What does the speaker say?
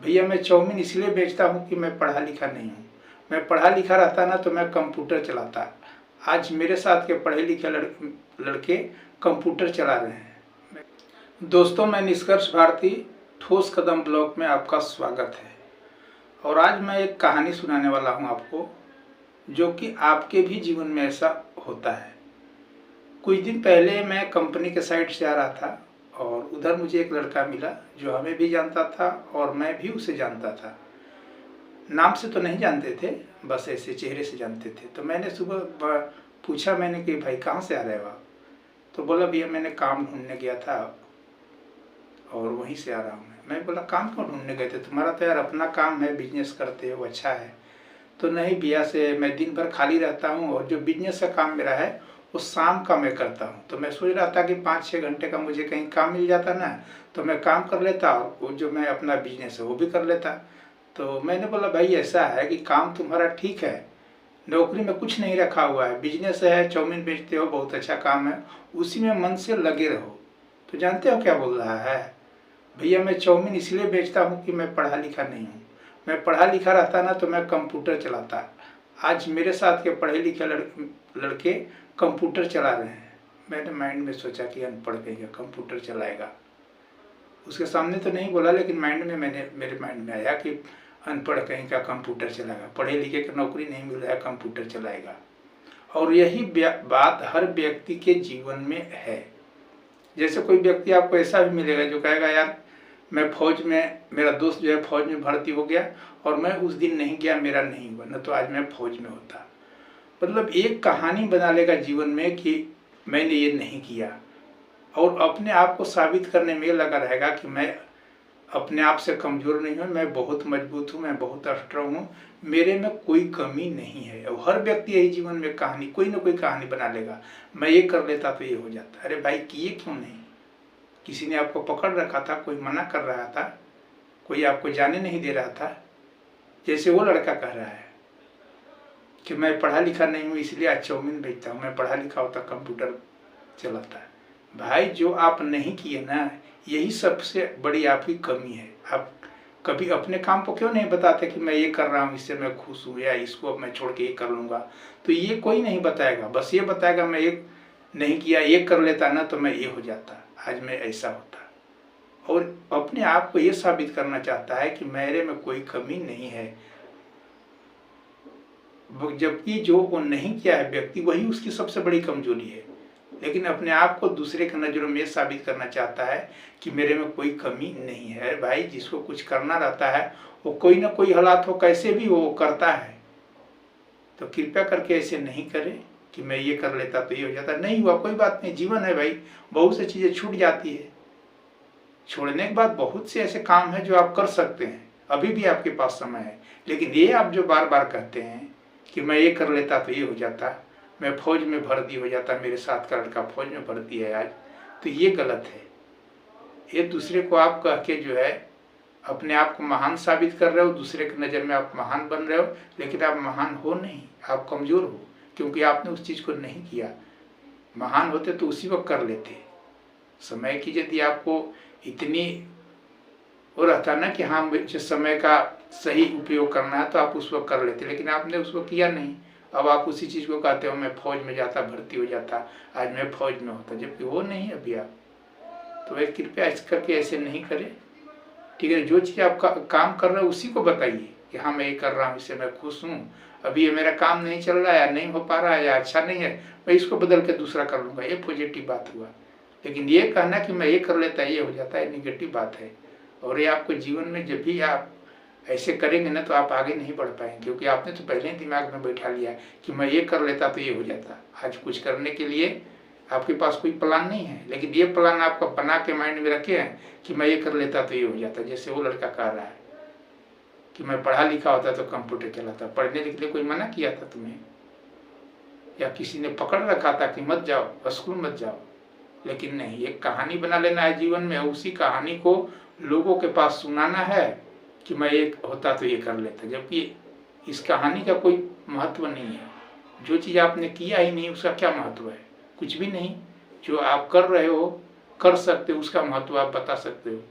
भैया मैं चाउमीन इसलिए बेचता हूँ कि मैं पढ़ा लिखा नहीं हूँ। मैं पढ़ा लिखा रहता ना तो मैं कंप्यूटर चलाता। आज मेरे साथ के पढ़े लिखे लड़के कंप्यूटर चला रहे हैं। दोस्तों, मैं निष्कर्ष भारती ठोस कदम ब्लॉग में आपका स्वागत है। और आज मैं एक कहानी सुनाने वाला हूँ आपको, जो कि आपके भी जीवन में ऐसा होता है। कुछ दिन पहले मैं कंपनी के साइड से आ रहा था और उधर मुझे एक लड़का मिला जो हमें भी जानता था और मैं भी उसे जानता था। नाम से तो नहीं जानते थे, बस ऐसे चेहरे से जानते थे। तो मैंने सुबह पूछा कि भाई कहाँ से आ रहे हो आप? तो बोला भैया मैंने काम ढूंढने गया था और वहीं से आ रहा हूँ। मैं बोला काम क्यों ढूंढने गए थे? तुम्हारा तो यार अपना काम है, बिजनेस करते हो, अच्छा है। तो नहीं भैया से मैं दिन भर खाली रहता हूँ और जो बिजनेस का काम मेरा है वो शाम का मैं करता हूँ। तो मैं सोच रहा था कि 5-6 घंटे का मुझे कहीं काम मिल जाता ना, तो मैं काम कर लेता और वो जो मैं अपना बिजनेस है वो भी कर लेता। तो मैंने बोला भाई ऐसा है कि काम तुम्हारा ठीक है, नौकरी में कुछ नहीं रखा हुआ है, बिजनेस है, चाउमीन बेचते हो, बहुत अच्छा काम है, उसी में मन से लगे रहो। तो जानते हो क्या बोल रहा है? भैया मैं चाउमीन इसलिए बेचता हूँ कि मैं पढ़ा लिखा नहीं हूँ। मैं पढ़ा लिखा रहता ना तो मैं कंप्यूटर चलाता। आज मेरे साथ के पढ़े लिखे लड़के कंप्यूटर चला रहे हैं। मैंने माइंड में सोचा कि अनपढ़ कहेगा कंप्यूटर चलाएगा। उसके सामने तो नहीं बोला, लेकिन मेरे माइंड में आया कि अनपढ़ कहीं का कंप्यूटर चलाएगा, पढ़े लिखे की नौकरी नहीं मिल रहा है, कंप्यूटर चलाएगा। और यही बात हर व्यक्ति के जीवन में है। जैसे कोई व्यक्ति आपको ऐसा भी मिलेगा जो कहेगा यार मैं फौज में, मेरा दोस्त जो है फौज में भर्ती हो गया और मैं उस दिन नहीं गया, मेरा नहीं हुआ, न तो आज मैं फौज में होता। मतलब एक कहानी बना लेगा जीवन में कि मैंने ये नहीं किया, और अपने आप को साबित करने में लगा रहेगा कि मैं अपने आप से कमज़ोर नहीं हूँ, मैं बहुत मजबूत हूँ, मैं बहुत स्ट्रांग हूँ, मेरे में कोई कमी नहीं है। और हर व्यक्ति यही जीवन में कहानी, कोई ना कोई कहानी बना लेगा, मैं ये कर लेता तो ये हो जाता। अरे भाई किए क्यों नहीं? किसी ने आपको पकड़ रखा था, कोई मना कर रहा था, कोई आपको जाने नहीं दे रहा था। जैसे वो लड़का कह रहा है कि मैं पढ़ा लिखा नहीं हूँ इसलिए आज चाउमीन बेचता हूँ, मैं पढ़ा लिखा होता कंप्यूटर चलाता है। भाई जो आप नहीं किए ना, यही सबसे बड़ी आपकी कमी है। आप कभी अपने काम को क्यों नहीं बताते कि मैं ये कर रहा हूँ, इससे मैं खुश हूँ, या इसको अब मैं छोड़ के ये कर लूँगा? तो ये कोई नहीं बताएगा, बस ये बताएगा मैं ये नहीं किया, ये कर लेता ना तो मैं ये हो जाता, आज मैं ऐसा होता। और अपने आप को ये साबित करना चाहता है कि मेरे में कोई कमी नहीं है, जबकि जो वो नहीं किया है व्यक्ति वही उसकी सबसे बड़ी कमजोरी है। लेकिन अपने आप को दूसरे के नज़रों में साबित करना चाहता है कि मेरे में कोई कमी नहीं है। भाई जिसको कुछ करना रहता है वो कोई ना कोई हालात हो, कैसे भी वो करता है। तो कृपया करके ऐसे नहीं करें कि मैं ये कर लेता तो ये हो जाता। नहीं हुआ कोई बात नहीं, जीवन है भाई, बहुत सी चीज़ें छूट जाती है। छोड़ने के बाद बहुत से ऐसे काम है जो आप कर सकते हैं, अभी भी आपके पास समय है। लेकिन ये आप जो बार बार कहते हैं कि मैं ये कर लेता तो ये हो जाता, मैं फौज में भर्ती हो जाता, मेरे साथ का लड़का फौज में भर्ती है आज, तो ये गलत है। ये दूसरे को आप कह के जो है अपने आप को महान साबित कर रहे हो, दूसरे की नज़र में आप महान बन रहे हो, लेकिन आप महान हो नहीं, आप कमज़ोर हो, क्योंकि आपने उस चीज़ को नहीं किया। महान होते तो उसी वक्त कर लेते। समय की यदि आपको इतनी वो रहता ना कि हाँ मुझे समय का सही उपयोग करना है तो आप उस वक्त कर लेते, लेकिन आपने उसको किया नहीं। अब आप उसी चीज़ को कहते हो मैं फौज में जाता, भर्ती हो जाता, आज मैं फौज में होता, जबकि वो नहीं है अभी आप। तो वह कृपया इस करके ऐसे नहीं करें, ठीक है? जो चीज़ आप काम कर रहे हो उसी को बताइए कि हाँ मैं ये कर रहा हूँ, इससे मैं खुश हूँ, अभी ये मेरा काम नहीं चल रहा है या नहीं हो पा रहा है या अच्छा नहीं है, मैं इसको बदल के दूसरा कर लूँगा, ये पॉजिटिव बात हुआ। लेकिन ये कहना कि मैं ये कर लेता ये हो जाता है, निगेटिव बात है। और ये आपको जीवन में जब भी आप ऐसे करेंगे ना तो आप आगे नहीं बढ़ पाएंगे, क्योंकि आपने तो पहले ही दिमाग में बैठा लिया कि मैं ये कर लेता तो ये हो जाता। आज कुछ करने के लिए आपके पास कोई प्लान नहीं है, लेकिन ये प्लान आपको बना के माइंड में रखे हैं कि मैं ये कर लेता तो ये हो जाता। जैसे वो लड़का कह रहा है कि मैं पढ़ा लिखा होता तो कंप्यूटर चलाता। पढ़ने के लिए कोई मना किया था तुम्हें, या किसी ने पकड़ रखा था कि मत जाओ, स्कूल मत जाओ? लेकिन नहीं, एक कहानी बना लेना है जीवन में, उसी कहानी को लोगों के पास सुनाना है कि मैं एक होता तो ये कर लेता, जबकि इस कहानी का कोई महत्व नहीं है। जो चीज़ आपने किया ही नहीं उसका क्या महत्व है? कुछ भी नहीं। जो आप कर रहे हो, कर सकते हो, उसका महत्व आप बता सकते हो।